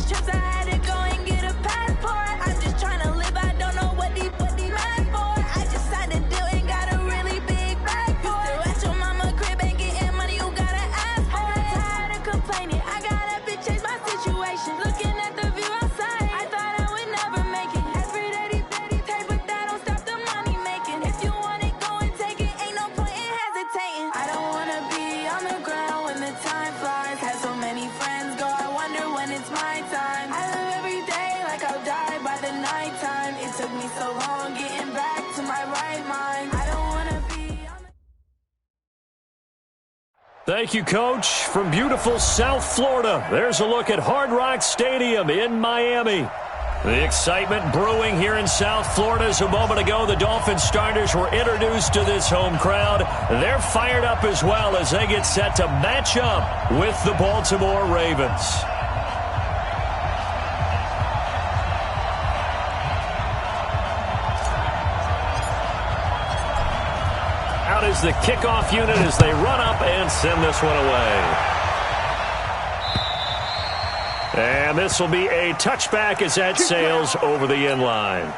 these trips, I had to go and get a passport. I'm just trying to live, I don't know what these mad for. I just signed a deal and got a really big bag for it. Still at your mama crib and getting money, you gotta ask for it. Tired of complaining, I got up and changed my situation. Looking at the view outside, I thought I would never make it. Every day they take, but that don't stop the money making. If you want it, go and take it, ain't no point in hesitating. I don't wanna be on the ground when the time flies. Had so many friends go, I wonder when it's my time. I live every day like I'll die by the nighttime. It took me so long getting back to my right mind. I don't wanna be on the... Thank you, Coach. From beautiful South Florida, there's a look at Hard Rock Stadium in Miami. The excitement brewing here in South Florida as a moment ago the Dolphins starters were introduced to this home crowd. They're fired up as well as they get set to match up with the Baltimore Ravens. Out is the kickoff unit as they run up and send this one away. And this will be a touchback as that sails over the end line.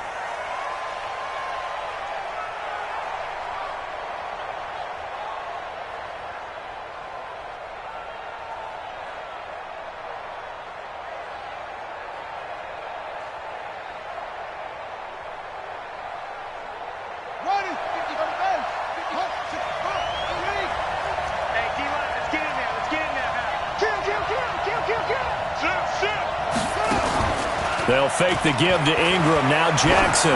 They'll fake the give to Ingram. Now Jackson.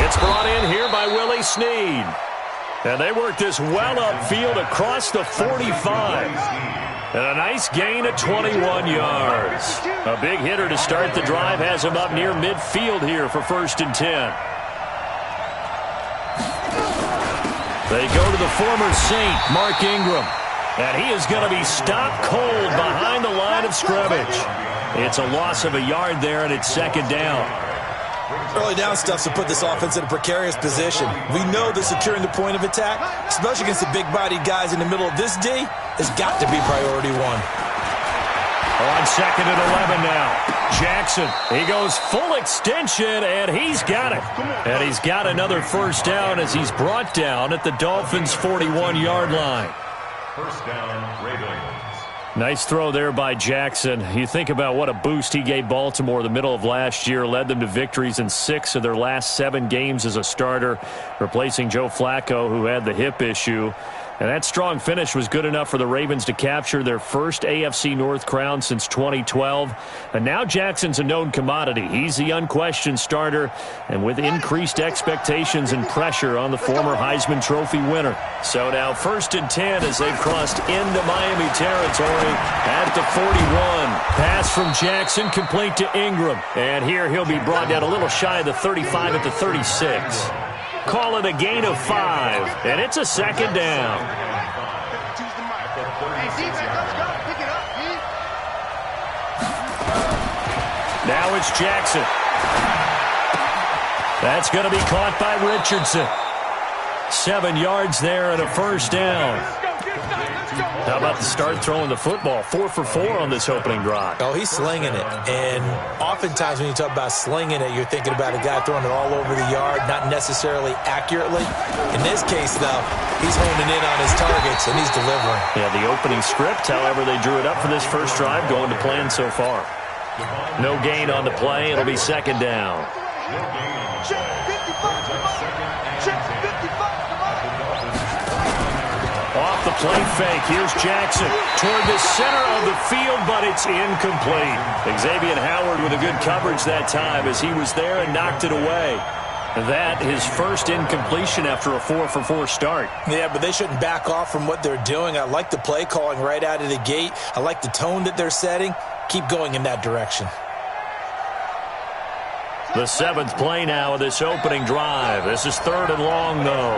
It's brought in here by Willie Snead. And they work this well upfield across the 45. And a nice gain of 21 yards. A big hitter to start the drive has him up near midfield here for 1st and 10. They go to the former Saint, Mark Ingram. And he is going to be stopped cold behind the line of scrimmage. It's a loss of a yard there, and it's 2nd down. Early down stuff to put this offense in a precarious position. We know that securing the point of attack, especially against the big-bodied guys in the middle of this D, has got to be priority one. On 2nd and 11 now. Jackson, he goes full extension, and he's got it. And he's got another 1st down as he's brought down at the Dolphins' 41-yard line. 1st down, Ravens. Nice throw there by Jackson. You think about what a boost he gave Baltimore the middle of last year, led them to victories in 6 of their last 7 games as a starter, replacing Joe Flacco, who had the hip issue. And that strong finish was good enough for the Ravens to capture their first AFC North crown since 2012. And now Jackson's a known commodity. He's the unquestioned starter, and with increased expectations and pressure on the former Heisman Trophy winner. So now 1st and 10 as they've crossed into Miami territory at the 41. Pass from Jackson complete to Ingram. And here he'll be brought down a little shy of the 35 at the 36. Call it a gain of 5, and it's a 2nd down. Now it's Jackson. That's going to be caught by Richardson. 7 yards there and a 1st down. How about the start throwing the football? 4 for 4 on this opening drive. Oh, he's slinging it. And oftentimes when you talk about slinging it, you're thinking about a guy throwing it all over the yard, not necessarily accurately. In this case, though, he's honing in on his targets, and he's delivering. Yeah, the opening script, however, they drew it up for this first drive, going to plan so far. No gain on the play. It'll be 2nd down. Off the play fake, here's Jackson toward the center of the field, but it's incomplete. Xavier Howard with a good coverage that time as he was there and knocked it away. That his first incompletion after a 4 for 4 start. Yeah, but they shouldn't back off from what they're doing. I like the play calling right out of the gate. I like the tone that they're setting. Keep going in that direction. The 7th play now of this opening drive. This is 3rd and long, though.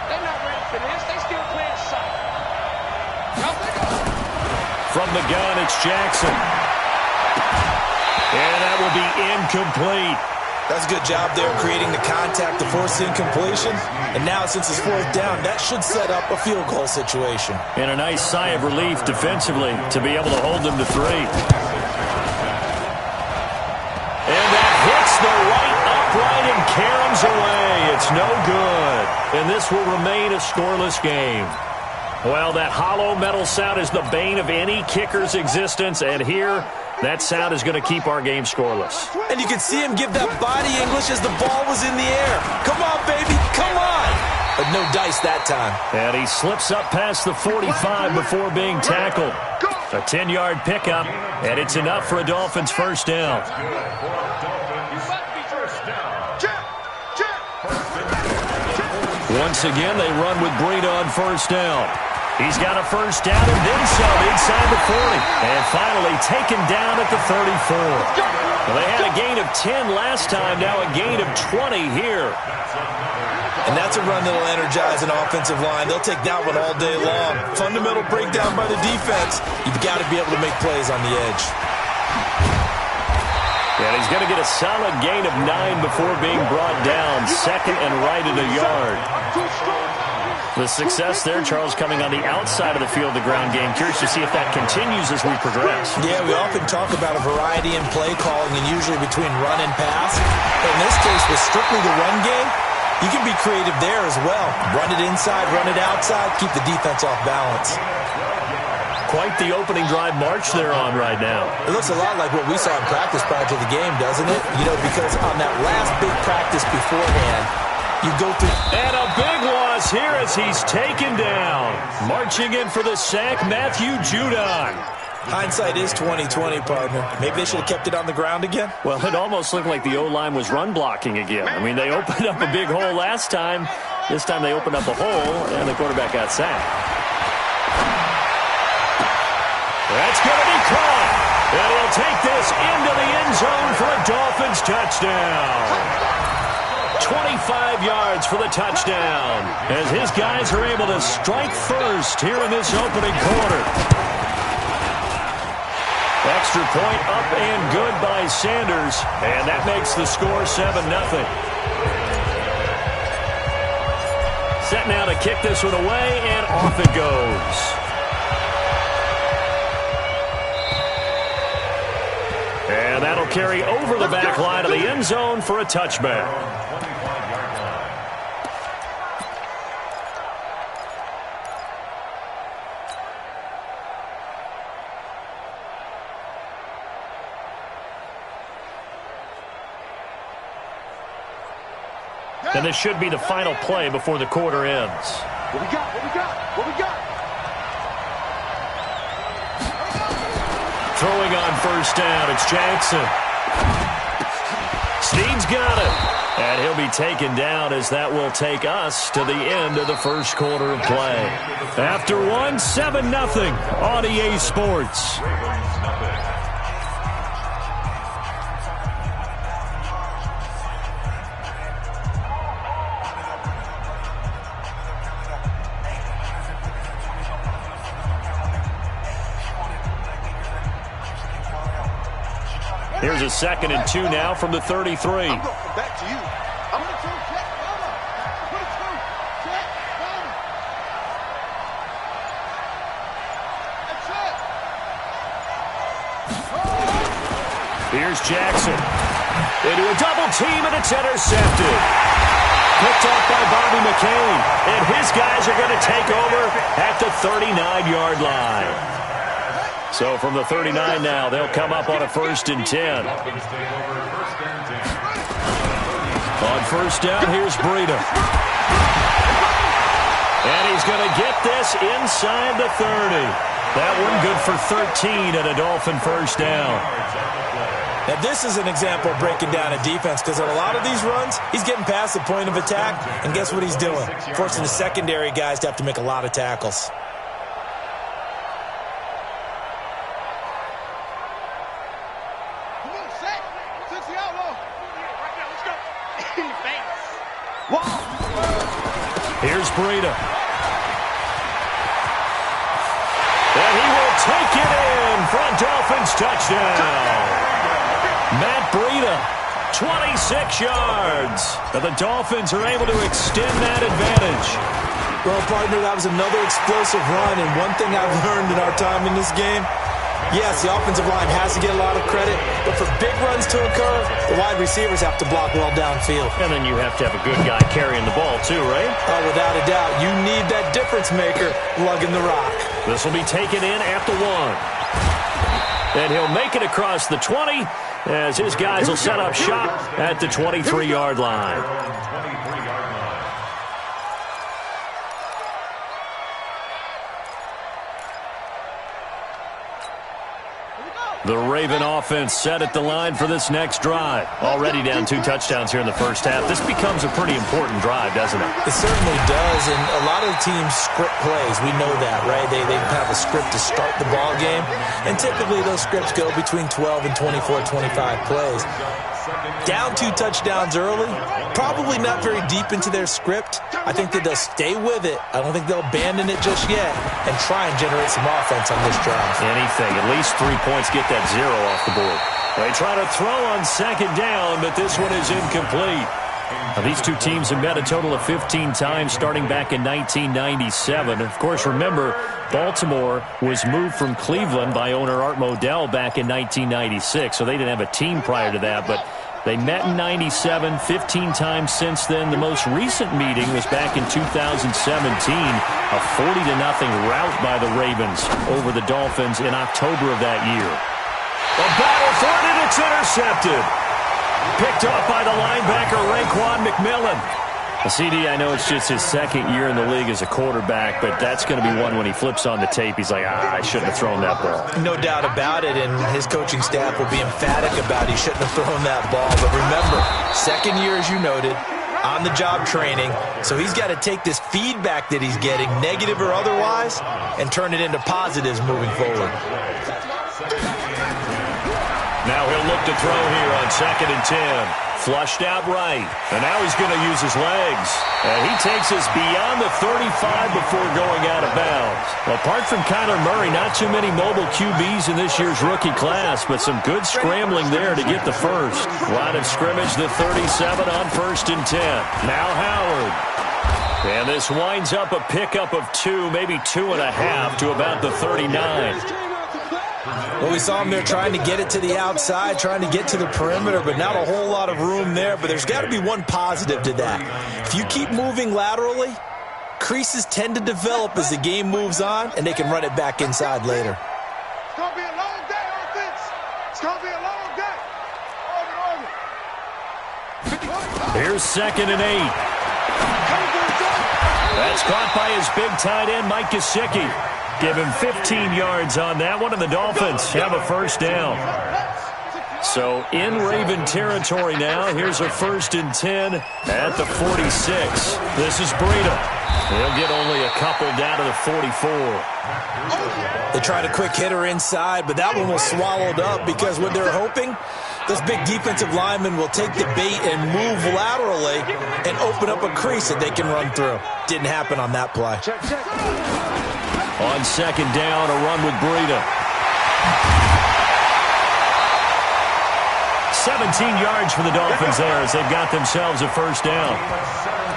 They're not ready for this. They still playing soft. From the gun, it's Jackson. And that will be incomplete. That's a good job there creating the contact to force the incompletion. And now since it's 4th down, that should set up a field goal situation. And a nice sigh of relief defensively to be able to hold them to 3. caroms away. It's no good. And this will remain a scoreless game. Well, that hollow metal sound is the bane of any kicker's existence. And here, that sound is going to keep our game scoreless. And you can see him give that body English as the ball was in the air. Come on, baby, come on. But no dice that time. And he slips up past the 45 before being tackled. A 10-yard pickup, and it's enough for a Dolphins first down. Once again, they run with Breida on first down. He's got a first down and then some inside the 40. And finally taken down at the 34. Well, they had a gain of 10 last time, now a gain of 20 here. And that's a run that'll energize an offensive line. They'll take that one all day long. Fundamental breakdown by the defense. You've got to be able to make plays on the edge. And he's going to get a solid gain of 9 before being brought down. Second and right at a yard. The success there, Charles, coming on the outside of the field, the ground game. Curious to see if that continues as we progress. Yeah, we often talk about a variety in play calling and usually between run and pass. But in this case, with strictly the run game, you can be creative there as well. Run it inside, run it outside, keep the defense off balance. Quite the opening drive march they're on right now. It looks a lot like what we saw in practice prior to the game, doesn't it? You know, because on that last big practice beforehand, you go through. And a big loss here as he's taken down. Marching in for the sack, Matthew Judon. Hindsight is 20/20, partner. Maybe they should have kept it on the ground again. Well, it almost looked like the O-line was run blocking again. I mean, they opened up a big hole last time. This time they opened up a hole, and the quarterback got sacked. That's going to be caught. And he'll take this into the end zone for a Dolphins touchdown. 25 yards for the touchdown as his guys are able to strike first here in this opening quarter. Extra point up and good by Sanders, and that makes the score 7-0. Set now to kick this one away, and off it goes. And that'll carry over the back line of the end zone for a touchback. And this should be the final play before the quarter ends. What we got? What we got? What we got? Throwing on first down, it's Jackson. Snead's got it. And he'll be taken down as that will take us to the end of the first quarter of play. After one, 7-0 on EA Sports. Here's a 2nd and 2 now from the 33. I'm going to come back to you. I'm going to throw check. Put it through. Check. That's it. Here's Jackson. Into a double team, and it's intercepted. Picked off by Bobby McCain. And his guys are going to take over at the 39-yard line. So from the 39 now, they'll come up on a 1st and 10. On first down, here's Breida. And he's going to get this inside the 30. That one good for 13 and a Dolphin first down. Now, this is an example of breaking down a defense because on a lot of these runs, he's getting past the point of attack, and guess what he's doing? Forcing the secondary guys to have to make a lot of tackles. Here's Breida. And he will take it in for a Dolphins touchdown. Matt Breida, 26 yards. And the Dolphins are able to extend that advantage. Well, partner, that was another explosive run, and one thing I've learned in our time in this game, Yes, the offensive line has to get a lot of credit, but for big runs to occur, the wide receivers have to block well downfield. And then you have to have a good guy carrying the ball too, right? Oh, without a doubt. You need that difference maker lugging the rock. This will be taken in at the 1. And he'll make it across the 20 as his guys will set up shop at the 23-yard line. The Raven offense set at the line for this next drive. Already down 2 touchdowns here in the first half. This becomes a pretty important drive, doesn't it? It certainly does, and a lot of the teams script plays. We know that, right? They have a script to start the ball game, and typically those scripts go between 12 and 24, 25 plays. Down 2 touchdowns early, probably not very deep into their script. I think that they'll stay with it. I don't think they'll abandon it just yet and try and generate some offense on this drive. Anything. At least 3 points, get that 0 off the board. They try to throw on second down, but this one is incomplete. Now, these two teams have met a total of 15 times starting back in 1997. Of course, remember, Baltimore was moved from Cleveland by owner Art Modell back in 1996, so they didn't have a team prior to that, but they met in 97, 15 times since then. The most recent meeting was back in 2017, a 40-0 rout by the Ravens over the Dolphins in October of that year. A battle for it, and it's intercepted. Picked off by the linebacker, Raekwon McMillan. CD, I know it's just his second year in the league as a quarterback, but that's going to be one when he flips on the tape. He's like, I shouldn't have thrown that ball. No doubt about it, and his coaching staff will be emphatic about he shouldn't have thrown that ball. But remember, second year, as you noted, on-the-job training, so he's got to take this feedback that he's getting, negative or otherwise, and turn it into positives moving forward. Now he'll look to throw here on 2nd and 10. Flushed out right. And now he's going to use his legs. And he takes us beyond the 35 before going out of bounds. Apart from Kyler Murray, not too many mobile QBs in this year's rookie class, but some good scrambling there to get the first. Line of scrimmage, the 37 on 1st and 10. Now Howard. And this winds up a pickup of 2, maybe 2.5 to about the 39. Well, we saw him there trying to get it to the outside, trying to get to the perimeter, but not a whole lot of room there. But there's got to be one positive to that. If you keep moving laterally, creases tend to develop as the game moves on, and they can run it back inside later. It's going to be a long day, offense. It's going to be a long day. Here's 2nd and 8. That's caught by his big tight end, Mike Gesicki. Give him 15 yards on that one, and the Dolphins have a first down. So in Raven territory now. Here's a 1st and 10 at the 46. This is Breida. He'll get only a couple down to the 44. They tried a quick hitter inside, but that one was swallowed up because what they're hoping, those big defensive linemen will take the bait and move laterally and open up a crease that they can run through. Didn't happen on that play. On 2nd down, a run with Breida. 17 yards for the Dolphins there as they've got themselves a first down.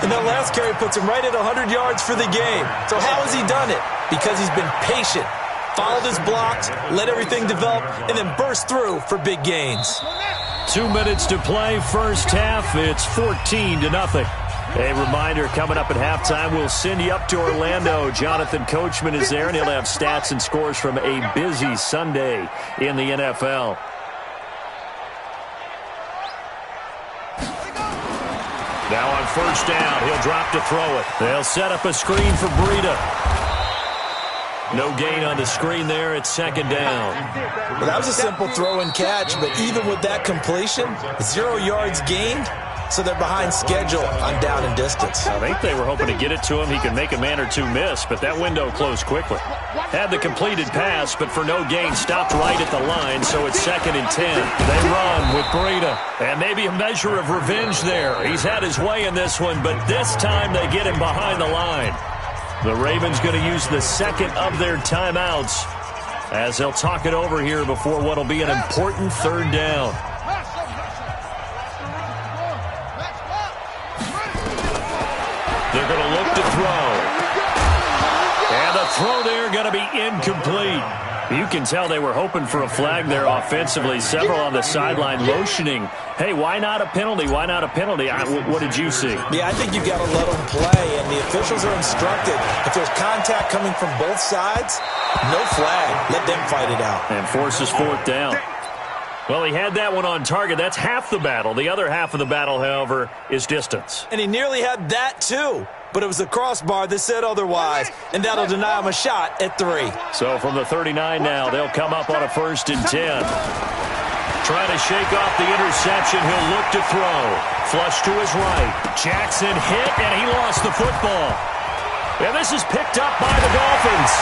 And that last carry puts him right at 100 yards for the game. So how has he done it? Because he's been patient, followed his blocks, let everything develop, and then burst through for big gains. 2 minutes to play, first half. It's 14-0. A reminder, coming up at halftime, we'll send you up to Orlando. Jonathan Coachman is there, and he'll have stats and scores from a busy Sunday in the NFL. Now on 1st down, he'll drop to throw it. They'll set up a screen for Breida. No gain on the screen there. It's 2nd down. Well, that was a simple throw and catch, but even with that completion, 0 yards gained. So they're behind schedule on down and distance. I think they were hoping to get it to him. He could make a man or two miss, but that window closed quickly. Had the completed pass, but for no gain, stopped right at the line, so it's 2nd and 10. They run with Breida, and maybe a measure of revenge there. He's had his way in this one, but this time they get him behind the line. The Ravens going to use the second of their timeouts as they'll talk it over here before what will be an important 3rd down. They're going to look to throw. And the throw there going to be incomplete. You can tell they were hoping for a flag there offensively. Several on the sideline motioning, hey, why not a penalty? Why not a penalty? What did you see? Yeah, I think you've got to let them play, and the officials are instructed. If there's contact coming from both sides, no flag. Let them fight it out. And forces fourth down. Well, he had that one on target. That's half the battle. The other half of the battle, however, is distance. And he nearly had that, too. But it was the crossbar that said otherwise, and that'll deny him a shot at 3. So from the 39 now, they'll come up on a 1st and 10. Trying to shake off the interception. He'll look to throw. Flush to his right. Jackson hit, and he lost the football. And this is picked up by the Dolphins.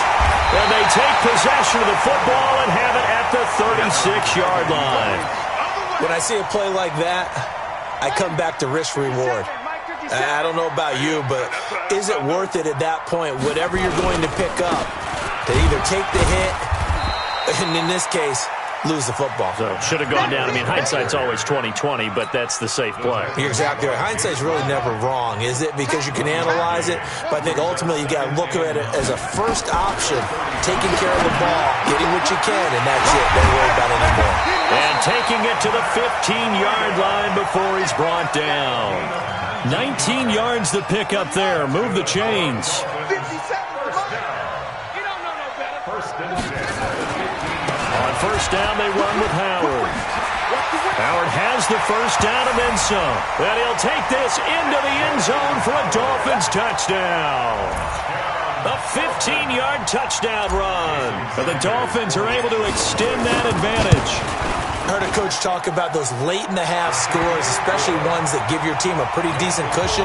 And they take possession of the football and have it at the 36-yard line. When I see a play like that, I come back to risk-reward. I don't know about you, but is it worth it at that point, whatever you're going to pick up, to either take the hit, and in this case, lose the football? So should have gone down. I mean, hindsight's always 20/20, but that's the safe play. You're exactly right. Hindsight's really never wrong, is it? Because you can analyze it, but I think ultimately you got to look at it as a first option, taking care of the ball, getting what you can, and that's it. Don't worry about it anymore. And taking it to the 15-yard line before he's brought down. 19 yards to pick up there. Move the chains. On 1st down, they run with Howard. Howard has the 1st down and then some. And he'll take this into the end zone for a Dolphins touchdown. A 15-yard touchdown run. And the Dolphins are able to extend that advantage. I heard a coach talk about those late-in-the-half scores, especially ones that give your team a pretty decent cushion.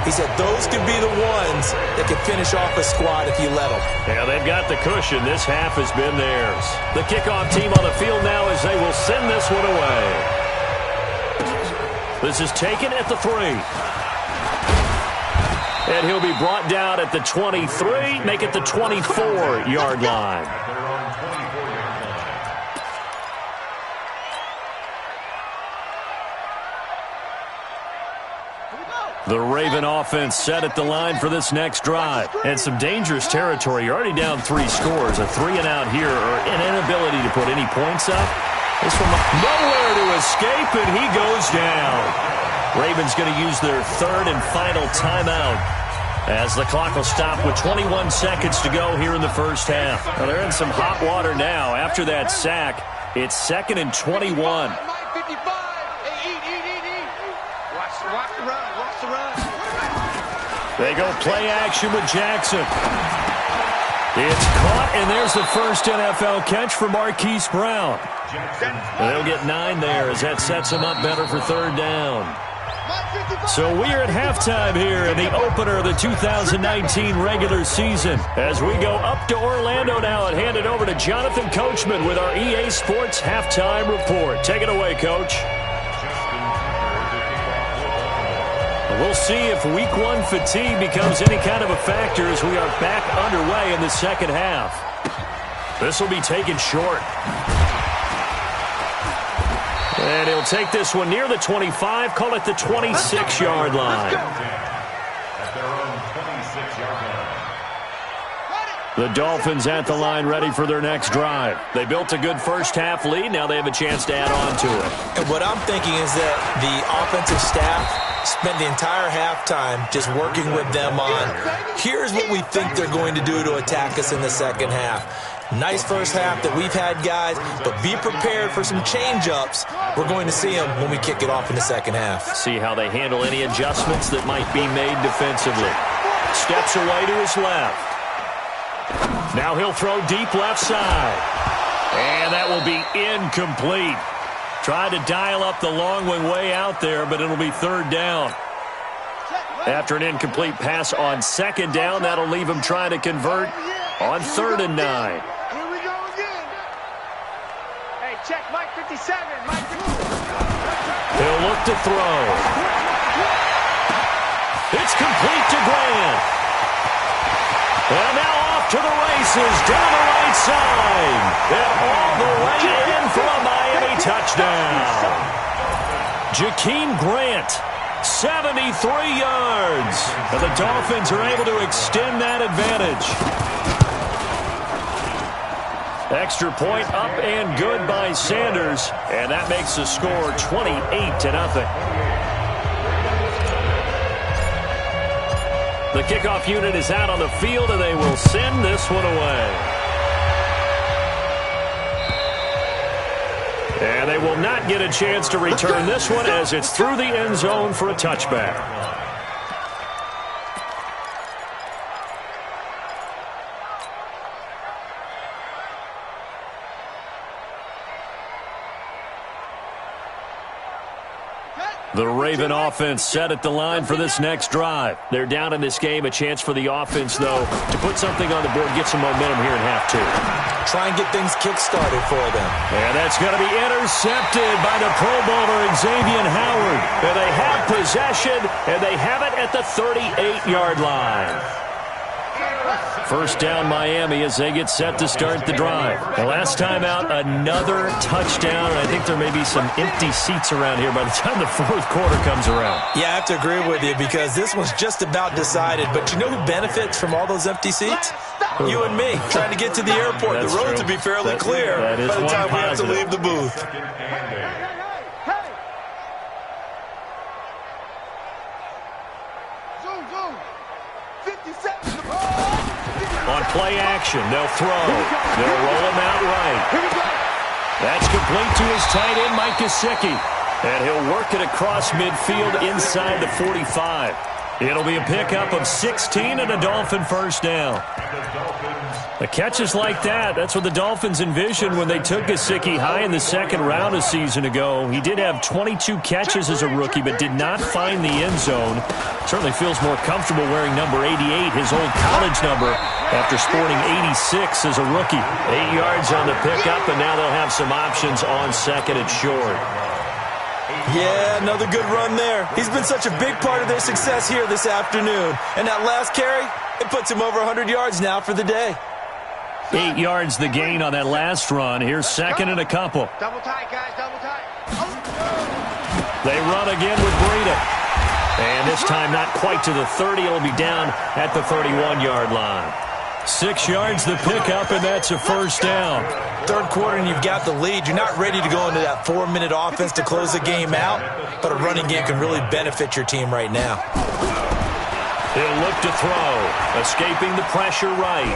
He said those could be the ones that could finish off a squad if you let them. Yeah, they've got the cushion. This half has been theirs. The kickoff team on the field now as they will send this one away. This is taken at the 3. And he'll be brought down at the 23, make it the 24-yard line. The Raven offense set at the line for this next drive. And some dangerous territory. You're already down 3 scores. A 3-and-out here, or an inability to put any points up. It's from nowhere to escape, and he goes down. Ravens going to use their 3rd and final timeout as the clock will stop with 21 seconds to go here in the 1st half. Well, they're in some hot water now. After that sack, it's 2nd and 21. They go play action with Jackson. It's caught, and there's the first NFL catch for Marquise Brown. And they'll get 9 there as that sets them up better for 3rd down. So we are at halftime here in the opener of the 2019 regular season. As we go up to Orlando now and hand it over to Jonathan Coachman with our EA Sports Halftime Report. Take it away, Coach. We'll see if Week 1 fatigue becomes any kind of a factor as we are back underway in the 2nd half. This will be taken short. And he'll take this one near the 25, call it the 26-yard line. The Dolphins at the line ready for their next drive. They built a good first half lead. Now they have a chance to add on to it. And what I'm thinking is that the offensive staff spent the entire halftime just working with them on, here's what we think they're going to do to attack us in the 2nd half. Nice first half that we've had, guys, but be prepared for some change-ups. We're going to see them when we kick it off in the 2nd half. See how they handle any adjustments that might be made defensively. Steps away to his left. Now he'll throw deep left side. And that will be incomplete. Tried to dial up the long one way out there, but it'll be 3rd down. After an incomplete pass on 2nd down, that'll leave him trying to convert on 3rd and 9. Here we go again. Hey, check Mike 57. Mike 57. He'll look to throw. It's complete to Grant. And now off to the races down the right side. And all the way in for a Miami touchdown. Jakeem Grant, 73 yards. And the Dolphins are able to extend that advantage. Extra point up and good by Sanders, and that makes the score 28-0. The kickoff unit is out on the field, and they will send this one away. And they will not get a chance to return this one as it's through the end zone for a touchback. The Raven offense set at the line for this next drive. They're down in this game. A chance for the offense, though, to put something on the board, get some momentum here in half two. Try and get things kick-started for them. And that's going to be intercepted by the Pro Bowler Xavier Howard. And they have possession, and they have it at the 38-yard line. First down, Miami, as they get set to start the drive. The last time out, another touchdown. And I think there may be some empty seats around here by the time the fourth quarter comes around. Yeah, I have to agree with you because this one's just about decided. But you know who benefits from all those empty seats? You and me, trying to get to the airport. That's the roads true. will be fairly clear by the time we have to leave the booth. On play action, they'll throw. They'll roll him out right. That's complete to his tight end, Mike Gesicki. And he'll work it across midfield inside the 45. It'll be a pickup of 16 and a Dolphin first down. The catches like that, that's what the Dolphins envisioned when they took Gesicki high in the second round a season ago. He did have 22 catches as a rookie, but did not find the end zone. Certainly feels more comfortable wearing number 88, his old college number, after sporting 86 as a rookie. 8 yards on the pickup, and now they'll have some options on second and short. Yeah, another good run there. He's been such a big part of their success here this afternoon. And that last carry, it puts him over 100 yards now for the day. 8 yards the gain on that last run. Here's second and a couple. Double tight, guys, double tight. They run again with Breida. And this time not quite to the 30. It'll be down at the 31-yard line. 6 yards the pickup, and that's a first down. Third quarter and you've got the lead. You're not ready to go into that 4-minute offense to close the game out, but a running game can really benefit your team right now. He'll look to throw, escaping the pressure right.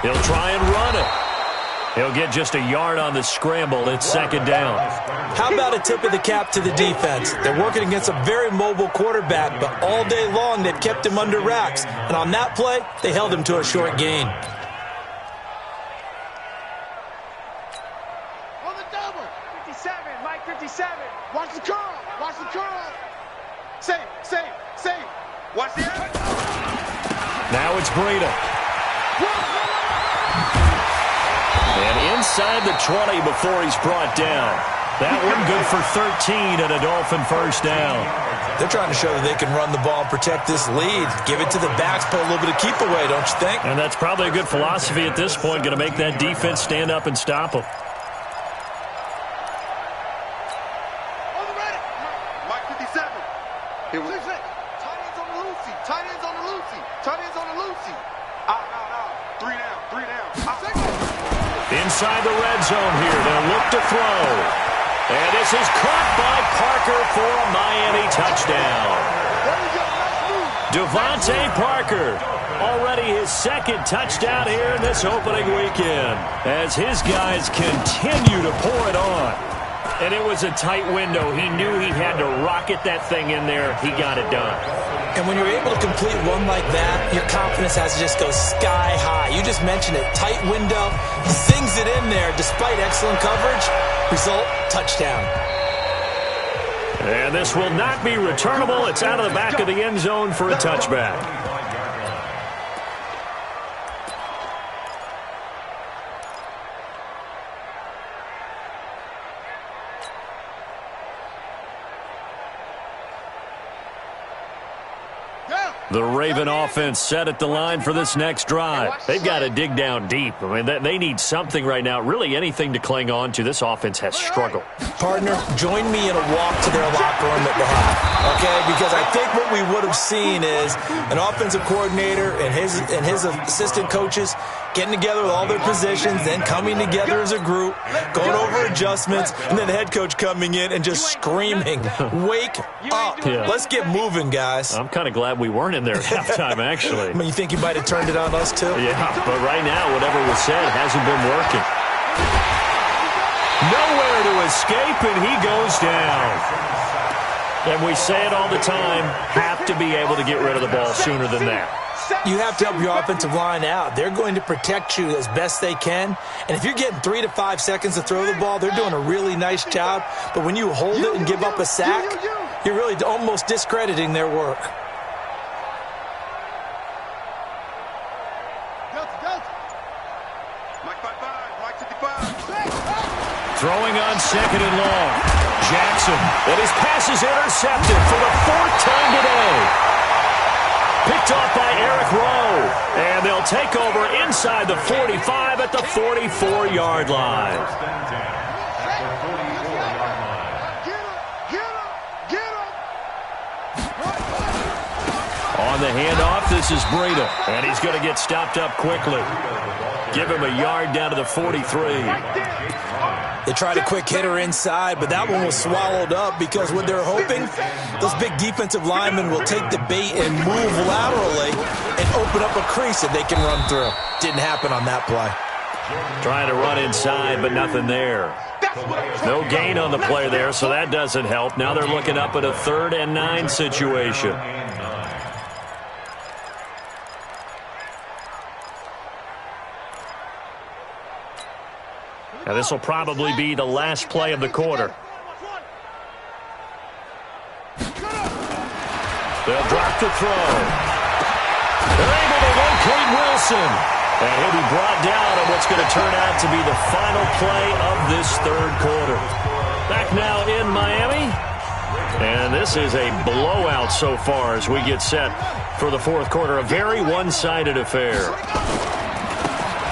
He'll try and run it. He'll get just a yard on the scramble. It's second down. How about a tip of the cap to the defense? They're working against a very mobile quarterback, but all day long they've kept him under wraps. And on that play, they held him to a short gain. On the double. 57, Mike 57. Watch the curl. Watch the curl. Save. Watch the end. Now it's Breida. And inside the 20 before he's brought down. That one good for 13 and a Dolphin first down. They're trying to show that they can run the ball and protect this lead. Give it to the backs, put a little bit of keep away, don't you think? And that's probably a good philosophy at this point. Going to make that defense stand up and stop them. On the ready. Mike 57. Here we go. Tight ends on the Lucy. Tight ends on the Lucy. Tight ends on the Lucy. Out. 3 down. Inside the red zone here. They'll look to throw. And this is caught by Parker for a Miami touchdown. Devontae Parker, already his second touchdown here in this opening weekend, as his guys continue to pour it on. And it was a tight window. He knew he had to rocket that thing in there. He got it done. And when you're able to complete one like that, your confidence has to just go sky high. You just mentioned it. Tight window. He sings it in there despite excellent coverage. Result, touchdown. And this will not be returnable. It's out of the back of the end zone for a touchback. Down. The Raven offense set at the line for this next drive. They've got to dig down deep. I mean, they need something right now, really anything to cling on to. This offense has struggled. Partner, join me in a walk to their locker room at the half, okay? Because I think what we would have seen is an offensive coordinator and his assistant coaches getting together with all their positions, then coming together as a group, going over adjustments, and then the head coach coming in and just screaming, "Wake up. Yeah. Let's get moving, guys." I'm kind of glad we weren't in there at halftime, actually. I mean, you think you might have turned it on us, too? Yeah, but right now, whatever was said hasn't been working. Nowhere to escape, and he goes down. And we say it all the time, have to be able to get rid of the ball sooner than that. You have to help your offensive line out. They're going to protect you as best they can. And if you're getting 3 to 5 seconds to throw the ball, they're doing a really nice job. But when you hold it and give up a sack, you're really almost discrediting their work. Throwing on 2nd and long. Jackson, and his pass is intercepted for the 4th time today. Picked off by Eric Rowe. And they'll take over inside the 45 at the 44-yard line. On the handoff, this is Breida. And he's going to get stopped up quickly. Give him a yard down to the 43. They tried a quick hitter inside, but that one was swallowed up because what they're hoping, those big defensive linemen will take the bait and move laterally and open up a crease that they can run through. Didn't happen on that play. Trying to run inside, but nothing there. No gain on the play there, so that doesn't help. Now they're looking up at a 3rd and 9 situation. Now this will probably be the last play of the quarter. They'll drop the throw. They're able to locate Wilson. And he'll be brought down on what's going to turn out to be the final play of this 3rd quarter. Back now in Miami. And this is a blowout so far as we get set for the 4th quarter. A very one-sided affair.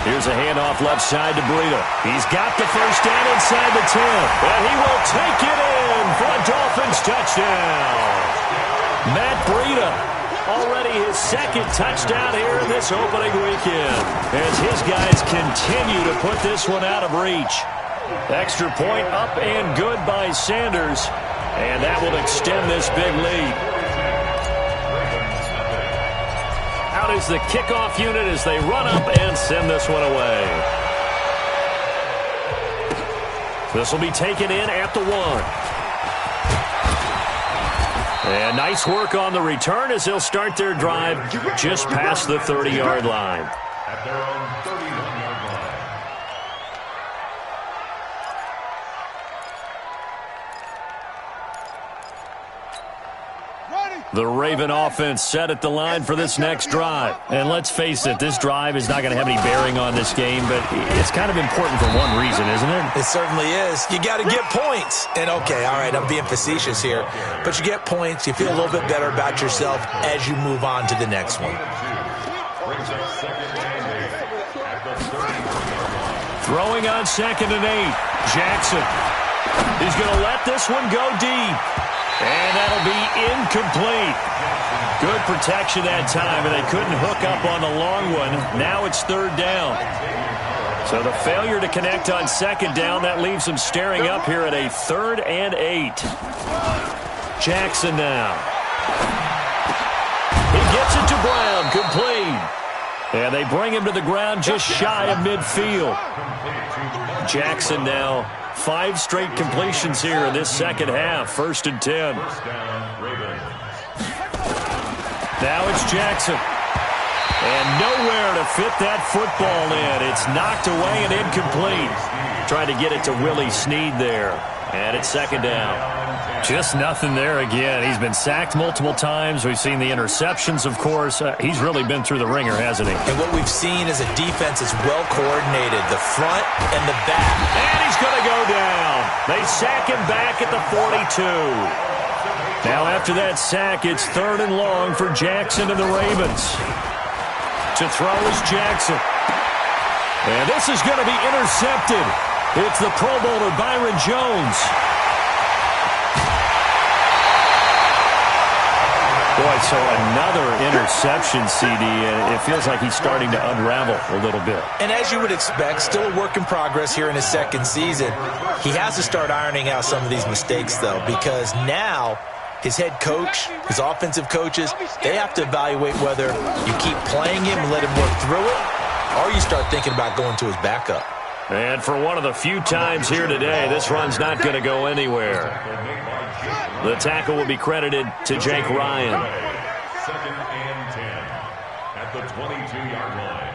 Here's a handoff left side to Breida. He's got the 1st down inside the 10. And he will take it in for a Dolphins touchdown. Matt Breida, already his 2nd touchdown here in this opening weekend. As his guys continue to put this one out of reach. Extra point up and good by Sanders. And that will extend this big lead. Out is the kickoff unit as they run up and send this one away. This will be taken in at the 1. And nice work on the return as they'll start their drive just past the 30-yard line. At their own 31-yard line. The Raven offense set at the line for this next drive. And let's face it, this drive is not going to have any bearing on this game, but it's kind of important for one reason, isn't it? It certainly is. You got to get points. And, okay, all right, I'm being facetious here. But you get points. You feel a little bit better about yourself as you move on to the next one. Throwing on 2nd and 8. Jackson. He's going to let this one go deep. And that'll be incomplete. Good protection that time, and they couldn't hook up on the long one. Now it's 3rd down. So the failure to connect on 2nd down, that leaves them staring up here at a 3rd and 8. Jackson now. He gets it to Brown, complete. And they bring him to the ground just shy of midfield. Jackson now 5 straight completions here in this second half. 1st and 10. Now it's Jackson. And nowhere to fit that football in. It's knocked away and incomplete. Trying to get it to Willie Snead there. And it's 2nd down. Just nothing there again. He's been sacked multiple times. We've seen the interceptions, of course. He's really been through the ringer, hasn't he? And what we've seen is a defense is well coordinated, the front and the back. And he's going to go down. They sack him back at the 42. Now after that sack, it's 3rd and long for Jackson and the Ravens. To throw is Jackson. And this is going to be intercepted. It's the Pro Bowler Byron Jones. Boy, so another interception, CD, and it feels like he's starting to unravel a little bit. And as you would expect, still a work in progress here in his second season. He has to start ironing out some of these mistakes, though, because now his head coach, his offensive coaches, they have to evaluate whether you keep playing him and let him work through it, or you start thinking about going to his backup. And for one of the few times here today, this run's not going to go anywhere. The tackle will be credited to Jake Ryan. 2nd and 10 at the 22-yard line.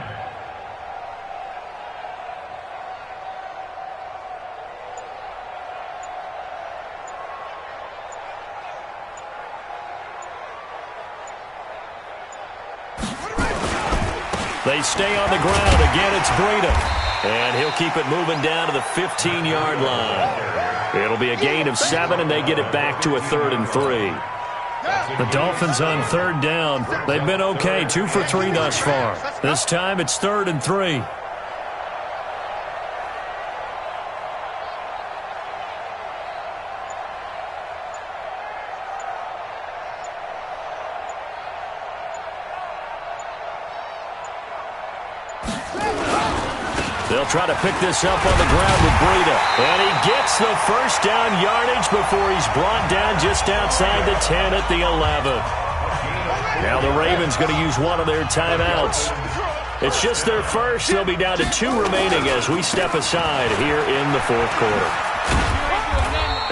They stay on the ground. Again, it's Breida. And he'll keep it moving down to the 15-yard line. It'll be a gain of 7, and they get it back to a 3rd and 3. The Dolphins on 3rd down. They've been okay, 2 for 3 thus far. This time it's 3rd and 3. They'll try to pick this up on the ground with Breida. And he gets the first down yardage before he's brought down just outside the 10 at the 11. Now the Ravens going to use one of their timeouts. It's just their first. They'll be down to 2 remaining as we step aside here in the 4th quarter.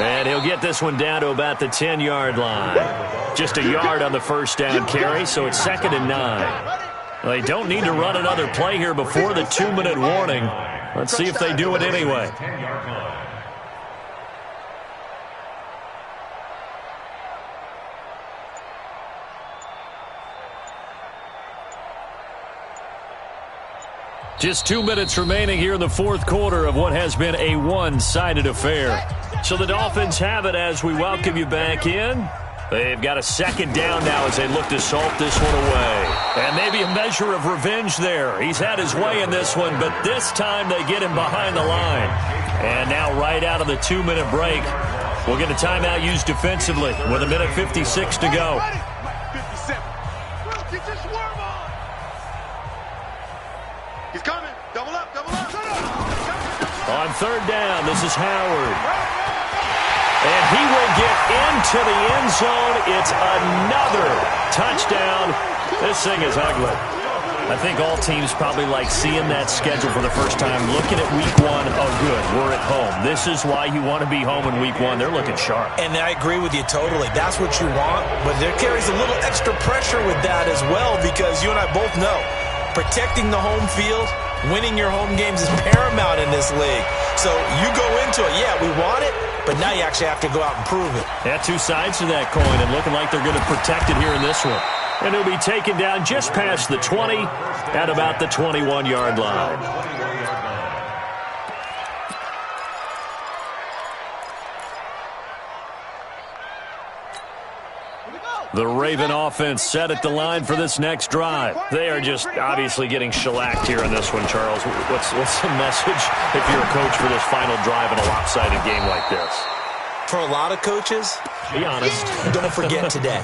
And he'll get this one down to about the 10-yard line. Just a yard on the first down carry, so it's 2nd and 9. They don't need to run another play here before the 2-minute warning. Let's see if they do it anyway. Just 2 minutes remaining here in the 4th quarter of what has been a one-sided affair. So the Dolphins have it as we welcome you back in. They've got a 2nd down now as they look to salt this one away. And maybe a measure of revenge there. He's had his way in this one, but this time they get him behind the line. And now right out of the 2-minute break, we'll get a timeout used defensively with 1:56 to go. 57. Get your swerve on. He's coming. Double up, double up. On 3rd down, this is Howard. And he will get into the end zone. It's another touchdown. This thing is ugly. I think all teams probably like seeing that schedule for the first time, looking at week 1. Oh, good, we're at home. This is why you want to be home in week 1. They're looking sharp. And I agree with you totally. That's what you want. But there carries a little extra pressure with that as well, because you and I both know protecting the home field, winning your home games is paramount in this league. So you go into it, yeah, we want it, but now you actually have to go out and prove it. Yeah, 2 sides to that coin, and looking like they're going to protect it here in this one. And he'll be taken down just past the 20 at about the 21-yard line. The Raven offense set at the line for this next drive. They are just obviously getting shellacked here in this one, Charles. What's the message if you're a coach for this final drive in a lopsided game like this? For a lot of coaches, be honest. Don't forget today.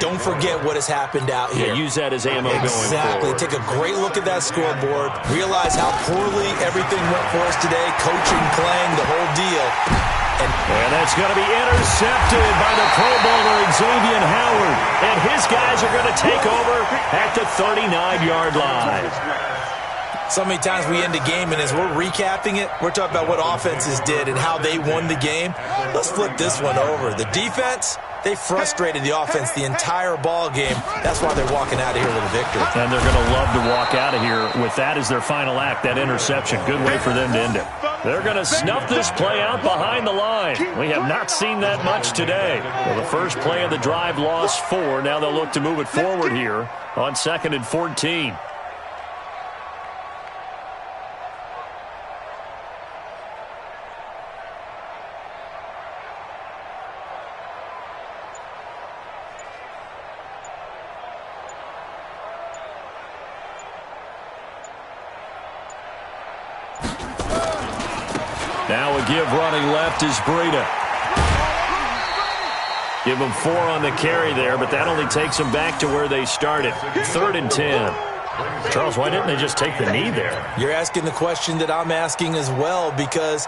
Don't forget what has happened out here. Yeah, use that as ammo going forward. Exactly. Take a great look at that scoreboard. Realize how poorly everything went for us today. Coaching, playing, the whole deal. And that's going to be intercepted by the Pro Bowler, Xavier Howard. And his guys are going to take over at the 39-yard line. So many times we end a game, and as we're recapping it, we're talking about what offenses did and how they won the game. Let's flip this one over. The defense, they frustrated the offense the entire ball game. That's why they're walking out of here with a victory. And they're going to love to walk out of here with that as their final act, that interception. Good way for them to end it. They're going to snuff this play out behind the line. We have not seen that much today. Well, the first play of the drive lost 4. Now they'll look to move it forward here on 2nd and 14. Now a give running left is Breida. Give them 4 on the carry there, but that only takes them back to where they started. 3rd and 10. Charles, why didn't they just take the knee there? You're asking the question that I'm asking as well, because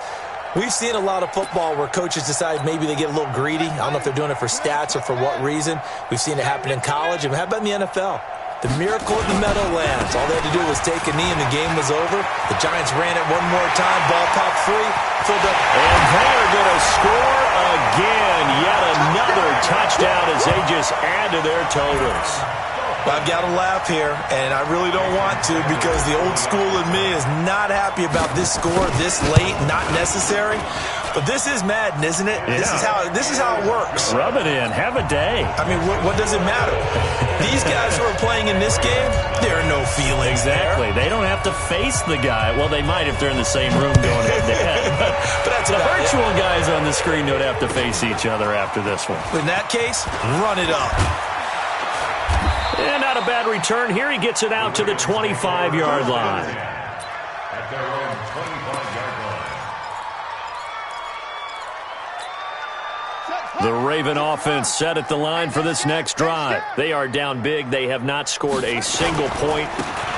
we've seen a lot of football where coaches decide maybe they get a little greedy. I don't know if they're doing it for stats or for what reason. We've seen it happen in college. And how about in the NFL? The miracle in the Meadowlands. All they had to do was take a knee and the game was over. The Giants ran it one more time. Ball popped free. Filled up. And they're going to score again. Yet another touchdown as they just add to their totals. I've got to laugh here, and I really don't want to, because the old school in me is not happy about this score this late, not necessary. But this is Madden, isn't it? Yeah. This is how it works. Rub it in. Have a day. I mean, what does it matter? These guys who are playing in this game, there are no feelings Exactly. there. They don't have to face the guy. Well, they might if they're in the same room going head-to-head. But that's the about virtual it. guys on the screen don't have to face each other after this one. In that case, run it up. And not a bad return. Here he gets it out to the 25-yard line. At their own 25-yard line. The Raven offense set at the line for this next drive. They are down big. They have not scored a single point.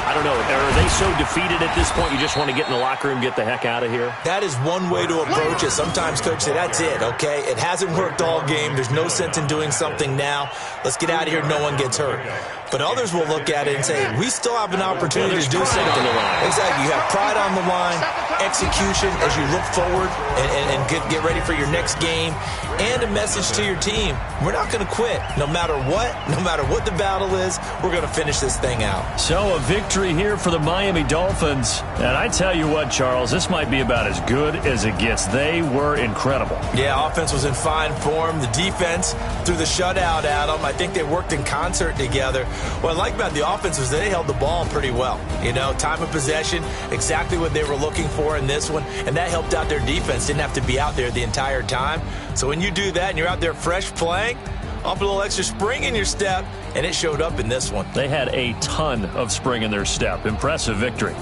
I don't know. Are they so defeated at this point you just want to get in the locker room, get the heck out of here? That is one way to approach it. Sometimes coaches say, that's it, okay? It hasn't worked all game. There's no sense in doing something now. Let's get out of here. No one gets hurt. But others will look at it and say, we still have an opportunity to do something. On the line. Exactly. You have pride on the line, execution as you look forward and get ready for your next game, and a message to your team. We're not going to quit. No matter what the battle is, we're going to finish this thing out. So a victory here for the Miami Dolphins. And I tell you what, Charles, this might be about as good as it gets. They were incredible. Yeah, offense was in fine form. The defense threw the shutout at them. I think they worked in concert together. What I like about the offense was they held the ball pretty well. You know, time of possession, exactly what they were looking for in this one, and that helped out their defense. Didn't have to be out there the entire time. So when you do that and you're out there fresh playing, off a little extra spring in your step, and it showed up in this one. They had a ton of spring in their step. Impressive victory.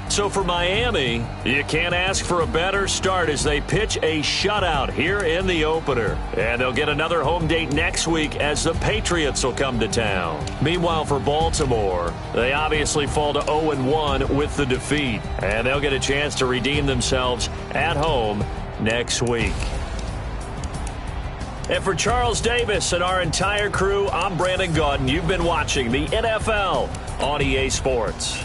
So for Miami, you can't ask for a better start as they pitch a shutout here in the opener. And they'll get another home date next week as the Patriots will come to town. Meanwhile, for Baltimore, they obviously fall to 0-1 with the defeat. And they'll get a chance to redeem themselves at home next week. And for Charles Davis and our entire crew, I'm Brandon Gaudin. You've been watching the NFL on EA Sports.